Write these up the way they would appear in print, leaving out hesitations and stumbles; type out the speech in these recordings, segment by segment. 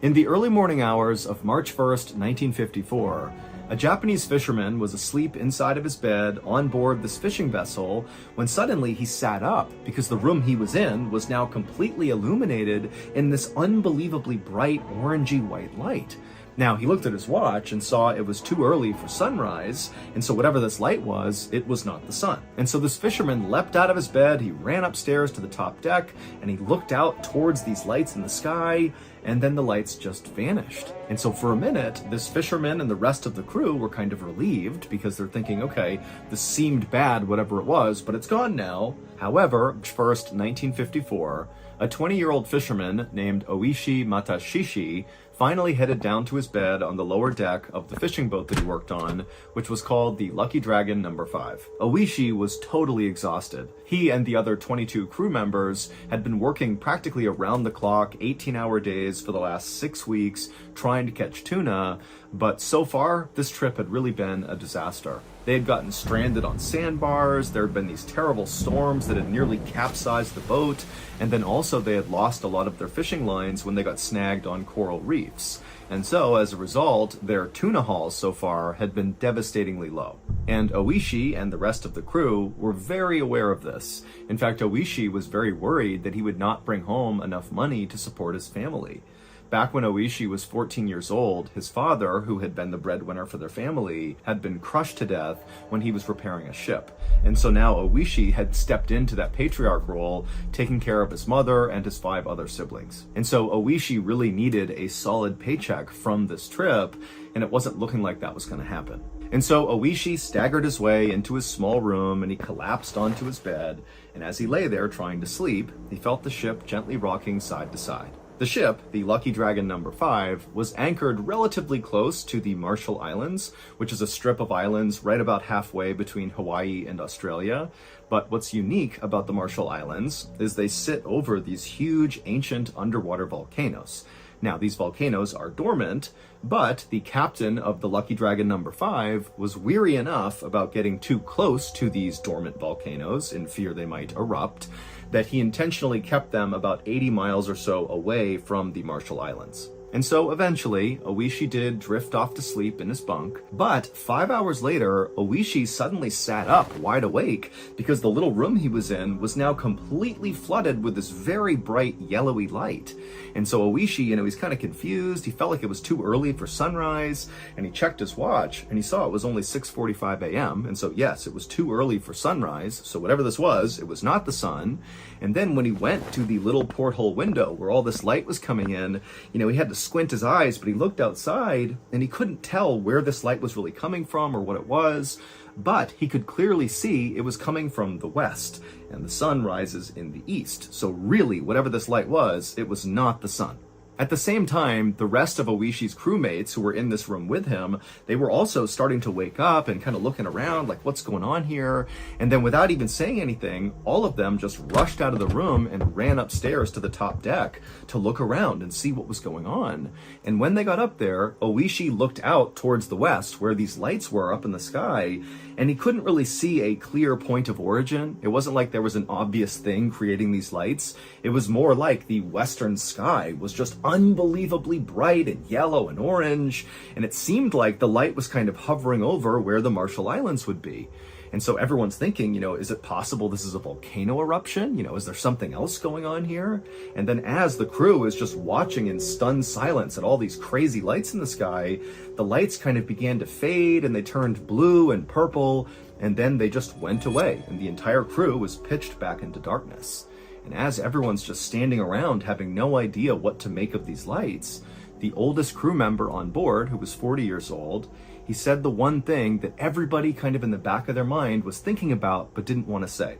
In the early morning hours of March 1st, 1954, a Japanese fisherman was asleep inside of his bed on board this fishing vessel when suddenly he sat up because the room he was in was now completely illuminated in this unbelievably bright orangey white light. Now, he looked at his watch and saw it was too early for sunrise, and so whatever this light was, it was not the sun. And so this fisherman leapt out of his bed, he ran upstairs to the top deck, and he looked out towards these lights in the sky, and then the lights just vanished. And so for a minute, this fisherman and the rest of the crew were kind of relieved because they're thinking, okay, this seemed bad, whatever it was, but it's gone now. However, March 1st, 1954, a 20-year-old fisherman named Oishi Matashishi finally headed down to his bed on the lower deck of the fishing boat that he worked on, which was called the Lucky Dragon No. 5. Oishi was totally exhausted. He and the other 22 crew members had been working practically around the clock, 18-hour days for the last 6 weeks, trying to catch tuna, but so far, this trip had really been a disaster. They had gotten stranded on sandbars, there had been these terrible storms that had nearly capsized the boat, and then also they had lost a lot of their fishing lines when they got snagged on coral reefs. And so, as a result, their tuna hauls so far had been devastatingly low. And Oishi and the rest of the crew were very aware of this. In fact, Oishi was very worried that he would not bring home enough money to support his family. Back when Oishi was 14 years old, his father, who had been the breadwinner for their family, had been crushed to death when he was repairing a ship. And so now Oishi had stepped into that patriarch role, taking care of his mother and his 5 other siblings. And so Oishi really needed a solid paycheck from this trip, and it wasn't looking like that was going to happen. And so Oishi staggered his way into his small room and he collapsed onto his bed, and as he lay there trying to sleep, he felt the ship gently rocking side to side. The ship, the Lucky Dragon No. 5, was anchored relatively close to the Marshall Islands, which is a strip of islands right about halfway between Hawaii and Australia. But what's unique about the Marshall Islands is they sit over these huge ancient underwater volcanoes. Now, these volcanoes are dormant, but the captain of the Lucky Dragon No. 5 was weary enough about getting too close to these dormant volcanoes in fear they might erupt, that he intentionally kept them about 80 miles or so away from the Marshall Islands. And so eventually, Oishi did drift off to sleep in his bunk, but 5 hours later, Oishi suddenly sat up wide awake because the little room he was in was now completely flooded with this very bright yellowy light. And so Oishi, he's kind of confused. He felt like it was too early for sunrise, and he checked his watch and he saw it was only 6:45 a.m. And so yes, it was too early for sunrise. So whatever this was, it was not the sun. And then when he went to the little porthole window where all this light was coming in, he had to squint his eyes, but he looked outside and he couldn't tell where this light was really coming from or what it was, but he could clearly see it was coming from the west, and the sun rises in the east. So really, whatever this light was, it was not the sun. At the same time, the rest of Oishi's crewmates who were in this room with him, they were also starting to wake up and kind of looking around like, what's going on here? And then without even saying anything, all of them just rushed out of the room and ran upstairs to the top deck to look around and see what was going on. And when they got up there, Oishi looked out towards the west where these lights were up in the sky, and he couldn't really see a clear point of origin. It wasn't like there was an obvious thing creating these lights. It was more like the western sky was just unbelievably bright and yellow and orange, and it seemed like the light was kind of hovering over where the Marshall Islands would be. And so everyone's thinking, is it possible this is a volcano eruption? Is there something else going on here? And then as the crew is just watching in stunned silence at all these crazy lights in the sky, the lights kind of began to fade and they turned blue and purple, and then they just went away and the entire crew was pitched back into darkness. And as everyone's just standing around having no idea what to make of these lights, the oldest crew member on board, who was 40 years old, he said the one thing that everybody kind of in the back of their mind was thinking about but didn't want to say.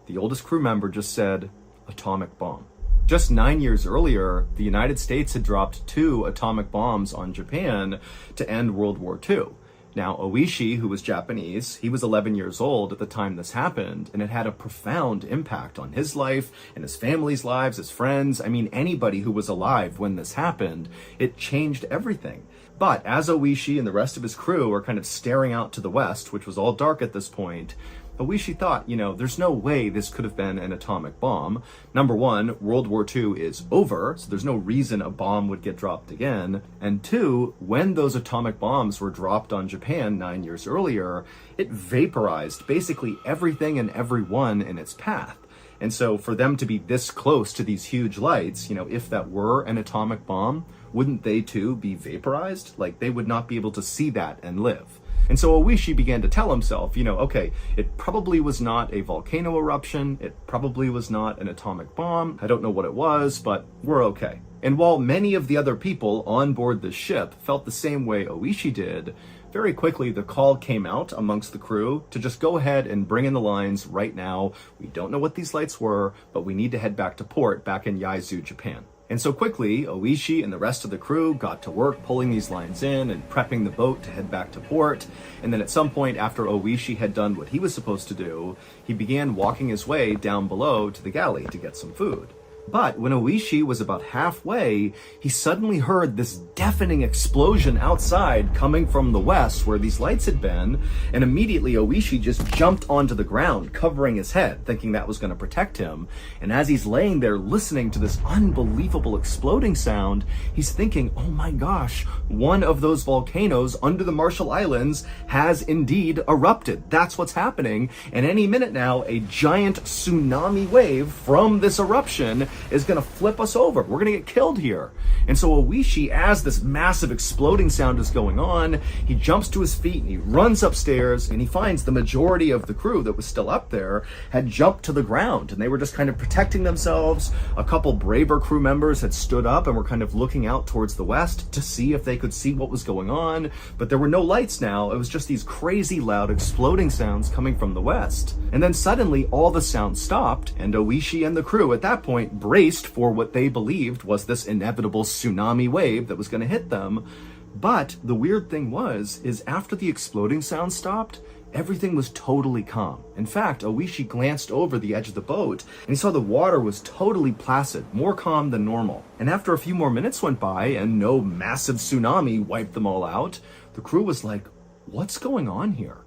The oldest crew member just said, atomic bomb. Just 9 years earlier, the United States had dropped 2 atomic bombs on Japan to end World War II. Now, Oishi, who was Japanese, he was 11 years old at the time this happened, and it had a profound impact on his life and his family's lives, his friends. Anybody who was alive when this happened, it changed everything. But as Oishi and the rest of his crew are kind of staring out to the west, which was all dark at this point, Oishi thought, there's no way this could have been an atomic bomb. Number one, World War II is over, so there's no reason a bomb would get dropped again. And two, when those atomic bombs were dropped on Japan 9 years earlier, it vaporized basically everything and everyone in its path. And so for them to be this close to these huge lights, if that were an atomic bomb, wouldn't they too be vaporized? Like, they would not be able to see that and live. And so Oishi began to tell himself, okay, it probably was not a volcano eruption, it probably was not an atomic bomb, I don't know what it was, but we're okay. And while many of the other people on board the ship felt the same way Oishi did, very quickly the call came out amongst the crew to just go ahead and bring in the lines right now. We don't know what these lights were, but we need to head back to port back in Yaizu, Japan. And so quickly, Oishi and the rest of the crew got to work pulling these lines in and prepping the boat to head back to port. And then at some point after Oishi had done what he was supposed to do, he began walking his way down below to the galley to get some food. But when Oishi was about halfway, he suddenly heard this deafening explosion outside coming from the west where these lights had been, and immediately Oishi just jumped onto the ground, covering his head, thinking that was going to protect him. And as he's laying there listening to this unbelievable exploding sound, he's thinking, oh my gosh, one of those volcanoes under the Marshall Islands has indeed erupted. That's what's happening. And any minute now, a giant tsunami wave from this eruption is going to flip us over. We're going to get killed here. And so Oishi, as this massive exploding sound is going on, he jumps to his feet and he runs upstairs and he finds the majority of the crew that was still up there had jumped to the ground and they were just kind of protecting themselves. A couple braver crew members had stood up and were kind of looking out towards the west to see if they could see what was going on, but there were no lights now. It was just these crazy loud exploding sounds coming from the west. And then suddenly all the sounds stopped and Oishi and the crew at that point braced for what they believed was this inevitable tsunami wave that was going to hit them. But the weird thing is after the exploding sound stopped, everything was totally calm. In fact, Oishi glanced over the edge of the boat and he saw the water was totally placid, more calm than normal. And after a few more minutes went by and no massive tsunami wiped them all out, the crew was like, what's going on here?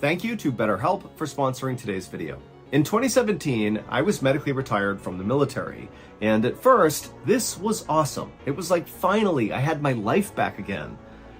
Thank you to BetterHelp for sponsoring today's video. In 2017, I was medically retired from the military, and at first, this was awesome. It was like finally I had my life back again.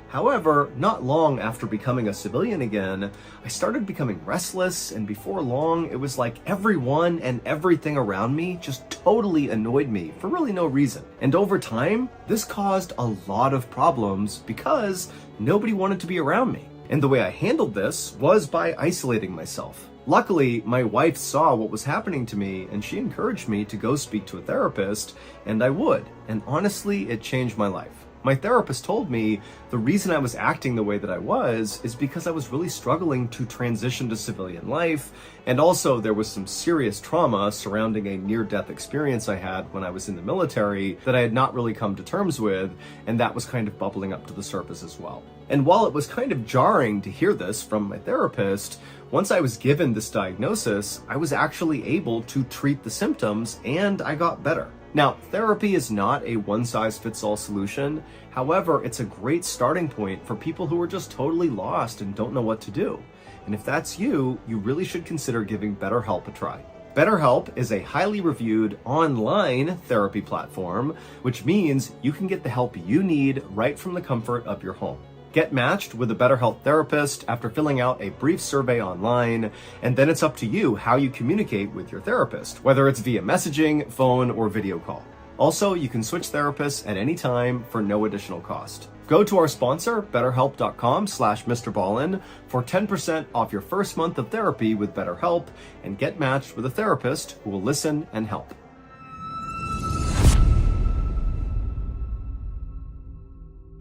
However, not long after becoming a civilian again, I started becoming restless, and before long, it was like everyone and everything around me just totally annoyed me for really no reason. And over time, this caused a lot of problems because nobody wanted to be around me. And the way I handled this was by isolating myself. Luckily, my wife saw what was happening to me and she encouraged me to go speak to a therapist, and I would. And honestly, it changed my life. My therapist told me the reason I was acting the way that I was is because I was really struggling to transition to civilian life, and also there was some serious trauma surrounding a near-death experience I had when I was in the military that I had not really come to terms with, and that was kind of bubbling up to the surface as well. And while it was kind of jarring to hear this from my therapist, once I was given this diagnosis, I was actually able to treat the symptoms and I got better. Now, therapy is not a one-size-fits-all solution. However, it's a great starting point for people who are just totally lost and don't know what to do. And if that's you, you really should consider giving BetterHelp a try. BetterHelp is a highly reviewed online therapy platform, which means you can get the help you need right from the comfort of your home. Get matched with a BetterHelp therapist after filling out a brief survey online, and then it's up to you how you communicate with your therapist, whether it's via messaging, phone, or video call. Also, you can switch therapists at any time for no additional cost. Go to our sponsor, betterhelp.com/mrballen for 10% off your first month of therapy with BetterHelp, and get matched with a therapist who will listen and help.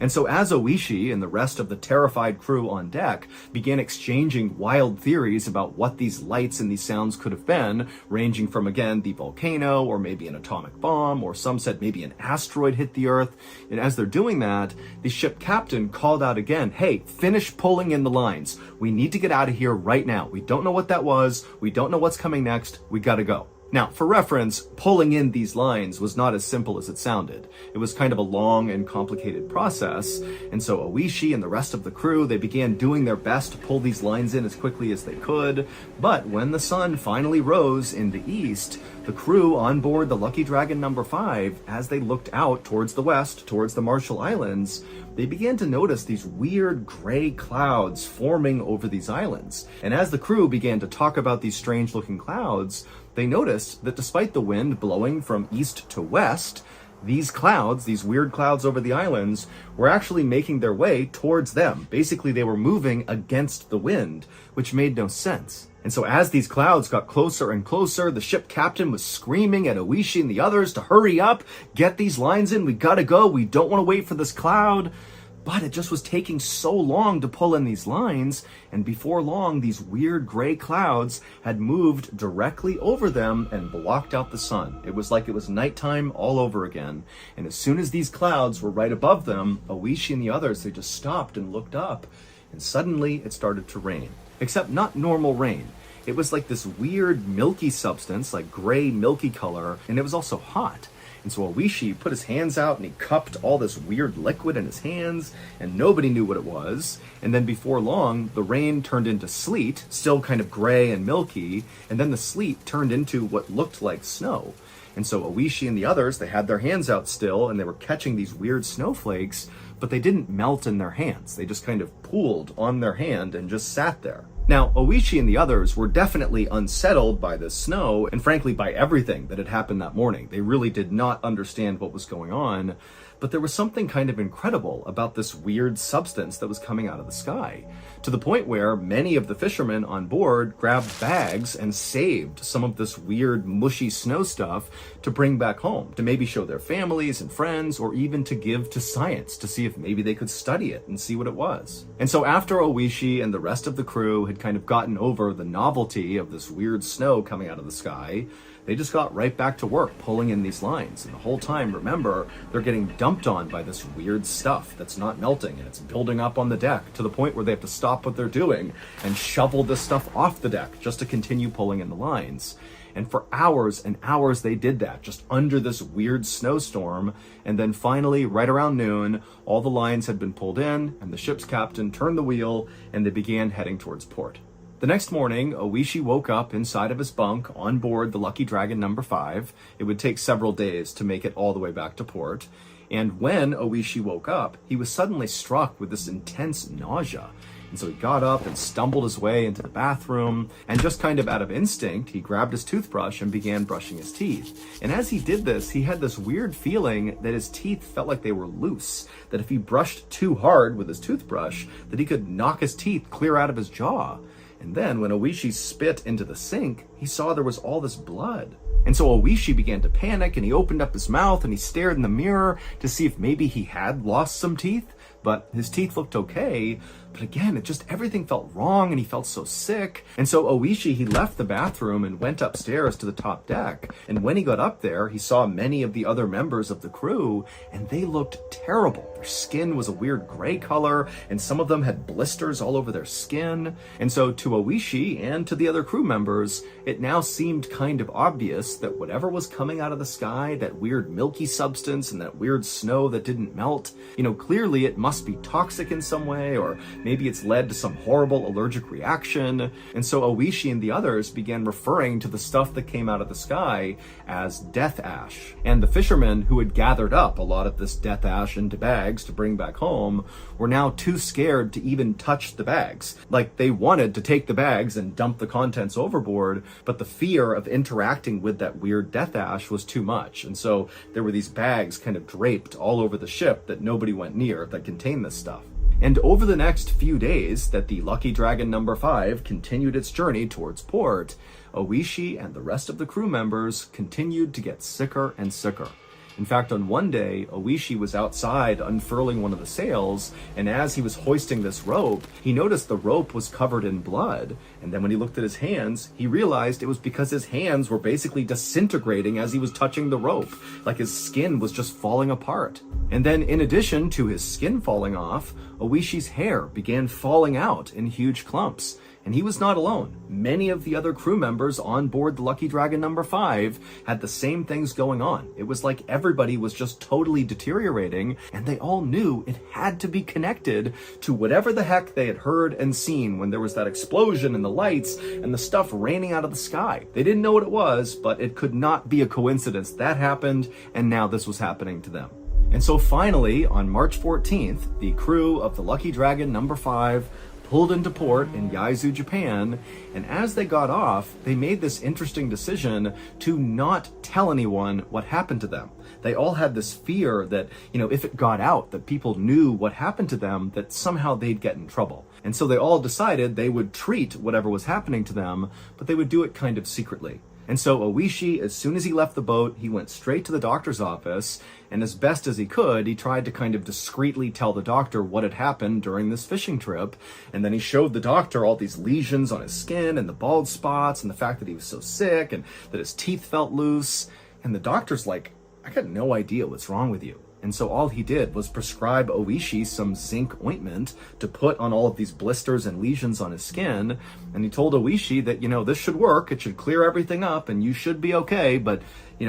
And so as Oishi and the rest of the terrified crew on deck began exchanging wild theories about what these lights and these sounds could have been, ranging from, again, the volcano, or maybe an atomic bomb, or some said maybe an asteroid hit the Earth, and as they're doing that, the ship captain called out again, hey, finish pulling in the lines. We need to get out of here right now. We don't know what that was. We don't know what's coming next. We gotta go. Now, for reference, pulling in these lines was not as simple as it sounded. It was kind of a long and complicated process, and so Oishi and the rest of the crew, they began doing their best to pull these lines in as quickly as they could, but when the sun finally rose in the east, the crew on board the Lucky Dragon number 5, as they looked out towards the west, towards the Marshall Islands, they began to notice these weird gray clouds forming over these islands. And as the crew began to talk about these strange-looking clouds, they noticed that despite the wind blowing from east to west, these clouds, these weird clouds over the islands, were actually making their way towards them. Basically, they were moving against the wind, which made no sense. And so as these clouds got closer and closer, the ship captain was screaming at Oishi and the others to hurry up, get these lines in, we gotta go, we don't want to wait for this cloud. But it just was taking so long to pull in these lines, and before long, these weird gray clouds had moved directly over them and blocked out the sun. It was like it was nighttime all over again. And as soon as these clouds were right above them, Oishi and the others, they just stopped and looked up, and suddenly it started to rain. Except not normal rain. It was like this weird milky substance, like gray milky color, and it was also hot. And so Oishi put his hands out and he cupped all this weird liquid in his hands, and nobody knew what it was. And then before long, the rain turned into sleet, still kind of gray and milky, and then the sleet turned into what looked like snow. And so Oishi and the others, they had their hands out still, and they were catching these weird snowflakes, but they didn't melt in their hands. They just kind of pooled on their hand and just sat there. Now, Oishi and the others were definitely unsettled by the snow, and frankly by everything that had happened that morning. They really did not understand what was going on, but there was something kind of incredible about this weird substance that was coming out of the sky, to the point where many of the fishermen on board grabbed bags and saved some of this weird mushy snow stuff to bring back home, to maybe show their families and friends, or even to give to science to see if maybe they could study it and see what it was. And so after Oishi and the rest of the crew had kind of gotten over the novelty of this weird snow coming out of the sky, they just got right back to work pulling in these lines. And the whole time, remember, they're getting dumped on by this weird stuff that's not melting, and it's building up on the deck to the point where they have to stop what they're doing and shovel this stuff off the deck just to continue pulling in the lines. And for hours and hours they did that, just under this weird snowstorm. And then finally, right around noon, all the lines had been pulled in, and the ship's captain turned the wheel, and they began heading towards port. The next morning, Oishi woke up inside of his bunk on board the Lucky Dragon number 5. It would take several days to make it all the way back to port. And when Oishi woke up, he was suddenly struck with this intense nausea. And so he got up and stumbled his way into the bathroom, and just kind of out of instinct, he grabbed his toothbrush and began brushing his teeth. And as he did this, he had this weird feeling that his teeth felt like they were loose, that if he brushed too hard with his toothbrush, that he could knock his teeth clear out of his jaw. And then when Oishi spit into the sink, he saw there was all this blood. And so Oishi began to panic, and he opened up his mouth and he stared in the mirror to see if maybe he had lost some teeth, but his teeth looked okay. But again, everything felt wrong, and he felt so sick. And so Oishi, he left the bathroom and went upstairs to the top deck. And when he got up there, he saw many of the other members of the crew, and they looked terrible. Their skin was a weird gray color, and some of them had blisters all over their skin. And so to Oishi and to the other crew members, it now seemed kind of obvious that whatever was coming out of the sky, that weird milky substance and that weird snow that didn't melt, clearly it must be toxic in some way, or maybe it's led to some horrible allergic reaction. And so Oishi and the others began referring to the stuff that came out of the sky as death ash. And the fishermen who had gathered up a lot of this death ash into bags to bring back home were now too scared to even touch the bags. Like, they wanted to take the bags and dump the contents overboard, but the fear of interacting with that weird death ash was too much. And so there were these bags kind of draped all over the ship that nobody went near that contained this stuff. And over the next few days that the Lucky Dragon number 5 continued its journey towards port, Oishi and the rest of the crew members continued to get sicker and sicker. In fact, on one day, Oishi was outside unfurling one of the sails, and as he was hoisting this rope, he noticed the rope was covered in blood. And then when he looked at his hands, he realized it was because his hands were basically disintegrating as he was touching the rope, like his skin was just falling apart. And then in addition to his skin falling off, Oishi's hair began falling out in huge clumps. And he was not alone. Many of the other crew members on board the Lucky Dragon number 5 had the same things going on. It was like everybody was just totally deteriorating, and they all knew it had to be connected to whatever the heck they had heard and seen when there was that explosion and the lights and the stuff raining out of the sky. They didn't know what it was, but it could not be a coincidence. That happened, and now this was happening to them. And so finally, on March 14th, the crew of the Lucky Dragon number 5 pulled into port in Yaizu, Japan, and as they got off, they made this interesting decision to not tell anyone what happened to them. They all had this fear that, if it got out, that people knew what happened to them, that somehow they'd get in trouble. And so they all decided they would treat whatever was happening to them, but they would do it kind of secretly. And so Oishi, as soon as he left the boat, he went straight to the doctor's office, and as best as he could, he tried to kind of discreetly tell the doctor what had happened during this fishing trip, and then he showed the doctor all these lesions on his skin, and the bald spots, and the fact that he was so sick, and that his teeth felt loose, and the doctor's like, I got no idea what's wrong with you. And so all he did was prescribe Oishi some zinc ointment to put on all of these blisters and lesions on his skin. And he told Oishi that, this should work. It should clear everything up and you should be okay. But,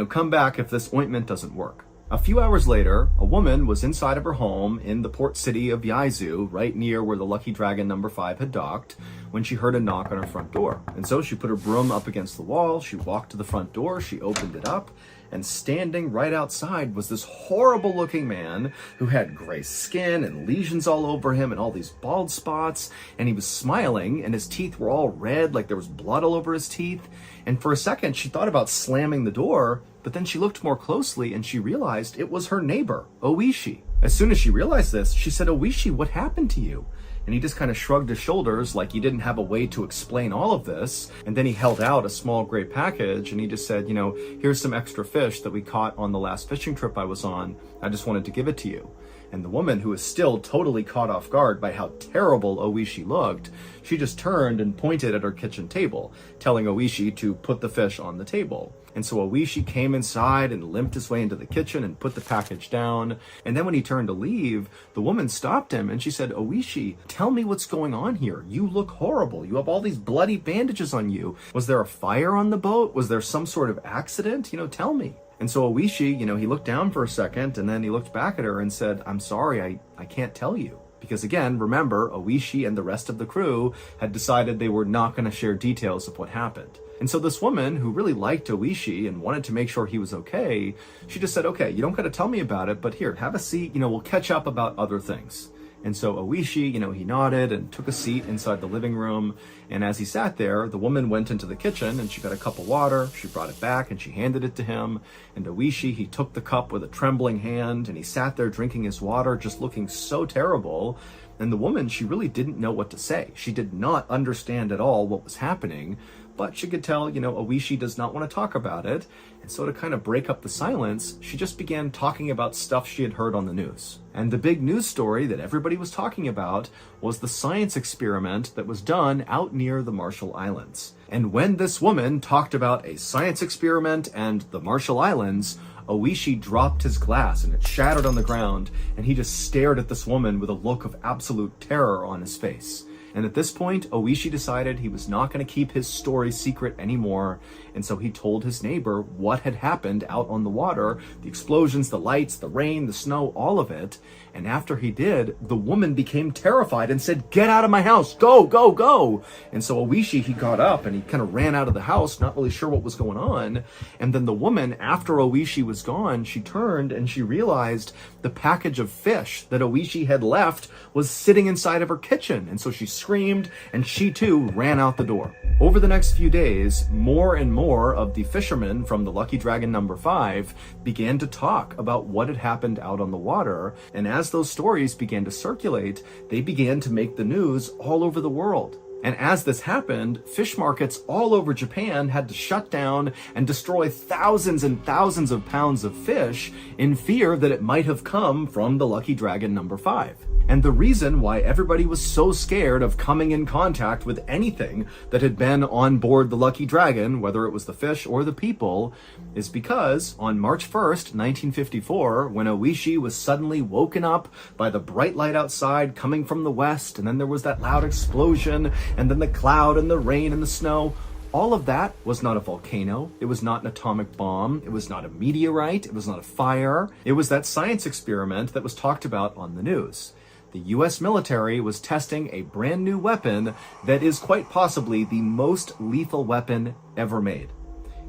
come back if this ointment doesn't work. A few hours later, a woman was inside of her home in the port city of Yaizu, right near where the Lucky Dragon number 5 had docked, when she heard a knock on her front door. And so she put her broom up against the wall, she walked to the front door, she opened it up, and standing right outside was this horrible looking man who had gray skin and lesions all over him and all these bald spots, and he was smiling and his teeth were all red, like there was blood all over his teeth. And for a second she thought about slamming the door, but then she looked more closely and she realized it was her neighbor, Oishi. As soon as she realized this, she said, Oishi, what happened to you? And he just kind of shrugged his shoulders like he didn't have a way to explain all of this. And then he held out a small gray package and he just said, here's some extra fish that we caught on the last fishing trip I was on. I just wanted to give it to you. And the woman, who was still totally caught off guard by how terrible Oishi looked, she just turned and pointed at her kitchen table, telling Oishi to put the fish on the table. And so Oishi came inside and limped his way into the kitchen and put the package down. And then when he turned to leave, the woman stopped him and she said, Oishi, tell me what's going on here. You look horrible. You have all these bloody bandages on you. Was there a fire on the boat? Was there some sort of accident? Tell me. And so Oishi, he looked down for a second and then he looked back at her and said, I'm sorry, I can't tell you. Because again, remember, Oishi and the rest of the crew had decided they were not going to share details of what happened. And so this woman, who really liked Oishi and wanted to make sure he was okay, she just said, okay, you don't got to tell me about it, but here, have a seat, we'll catch up about other things. And so Oishi, he nodded and took a seat inside the living room. And as he sat there, the woman went into the kitchen and she got a cup of water. She brought it back and she handed it to him. And Oishi, he took the cup with a trembling hand and he sat there drinking his water, just looking so terrible. And the woman, she really didn't know what to say. She did not understand at all what was happening, but she could tell, Oishi does not want to talk about it. And so to kind of break up the silence, she just began talking about stuff she had heard on the news. And the big news story that everybody was talking about was the science experiment that was done out near the Marshall Islands. And when this woman talked about a science experiment and the Marshall Islands, Oishi dropped his glass and it shattered on the ground, and he just stared at this woman with a look of absolute terror on his face. And at this point, Oishi decided he was not going to keep his story secret anymore, and so he told his neighbor what had happened out on the water, the explosions, the lights, the rain, the snow, all of it. And after he did, the woman became terrified and said, "Get out of my house, go, go, go." And so Oishi, he got up and he kind of ran out of the house, not really sure what was going on. And then the woman, after Oishi was gone, she turned and she realized the package of fish that Oishi had left was sitting inside of her kitchen. And so she screamed and she too ran out the door. Over the next few days, more and more of the fishermen from the Lucky Dragon number 5 began to talk about what had happened out on the water. And as those stories began to circulate, they began to make the news all over the world. And as this happened, fish markets all over Japan had to shut down and destroy thousands and thousands of pounds of fish in fear that it might have come from the Lucky Dragon number 5. And the reason why everybody was so scared of coming in contact with anything that had been on board the Lucky Dragon, whether it was the fish or the people, is because on March 1st, 1954, when Oishi was suddenly woken up by the bright light outside coming from the west, and then there was that loud explosion, and then the cloud and the rain and the snow, all of that was not a volcano, it was not an atomic bomb, it was not a meteorite, it was not a fire, it was that science experiment that was talked about on the news. The US military was testing a brand new weapon that is quite possibly the most lethal weapon ever made.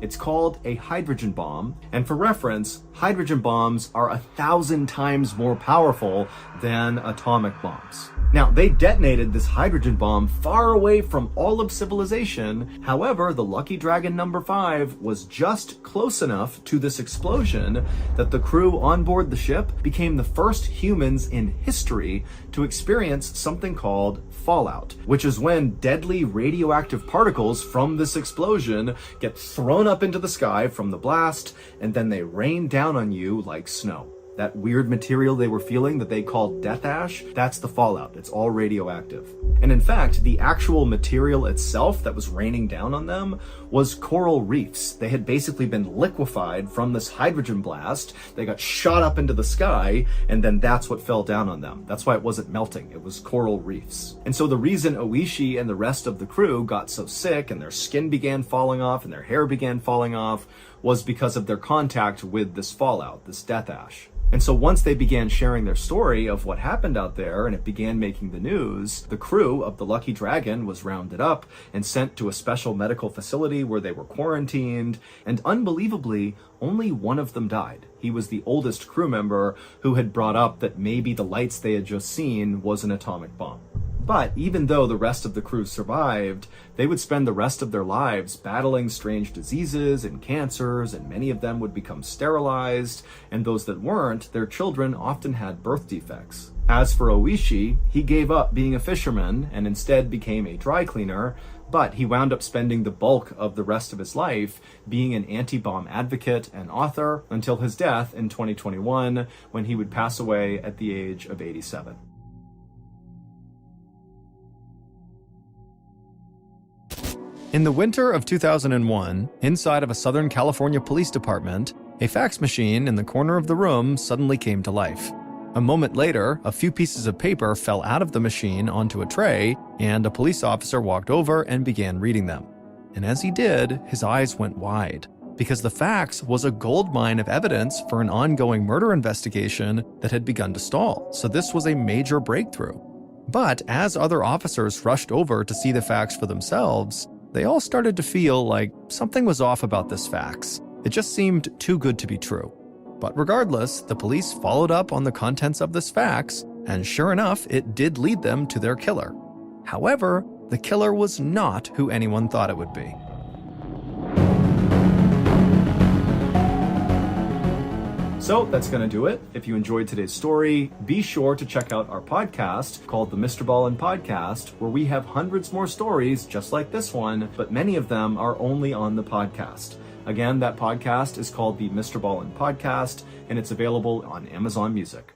It's called a hydrogen bomb, and for reference, hydrogen bombs are 1,000 times more powerful than atomic bombs. Now, they detonated this hydrogen bomb far away from all of civilization. However, the Lucky Dragon number 5 was just close enough to this explosion that the crew on board the ship became the first humans in history to experience something called fallout, which is when deadly radioactive particles from this explosion get thrown up into the sky from the blast, and then they rain down on you like snow. That weird material they were feeling that they called death ash, that's the fallout. It's all radioactive. And in fact, the actual material itself that was raining down on them was coral reefs. They had basically been liquefied from this hydrogen blast. They got shot up into the sky, and then that's what fell down on them. That's why it wasn't melting. It was coral reefs. And so the reason Oishi and the rest of the crew got so sick and their skin began falling off and their hair began falling off was because of their contact with this fallout, this death ash. And so once they began sharing their story of what happened out there and it began making the news, the crew of the Lucky Dragon was rounded up and sent to a special medical facility where they were quarantined, and unbelievably, only one of them died. He was the oldest crew member who had brought up that maybe the lights they had just seen was an atomic bomb. But even though the rest of the crew survived, they would spend the rest of their lives battling strange diseases and cancers, and many of them would become sterilized, and those that weren't, their children often had birth defects. As for Oishi, he gave up being a fisherman and instead became a dry cleaner, but he wound up spending the bulk of the rest of his life being an anti-bomb advocate and author until his death in 2021, when he would pass away at the age of 87. In the winter of 2001, inside of a Southern California police department, a fax machine in the corner of the room suddenly came to life. A moment later, a few pieces of paper fell out of the machine onto a tray, and a police officer walked over and began reading them. And as he did, his eyes went wide, because the fax was a goldmine of evidence for an ongoing murder investigation that had begun to stall, so this was a major breakthrough. But as other officers rushed over to see the fax for themselves, they all started to feel like something was off about this fax. It just seemed too good to be true. But regardless, the police followed up on the contents of this fax, and sure enough, it did lead them to their killer. However, the killer was not who anyone thought it would be. So that's going to do it. If you enjoyed today's story, be sure to check out our podcast called the Mr. Ballen Podcast, where we have hundreds more stories just like this one, but many of them are only on the podcast. Again, that podcast is called the Mr. Ballen Podcast, and it's available on Amazon Music.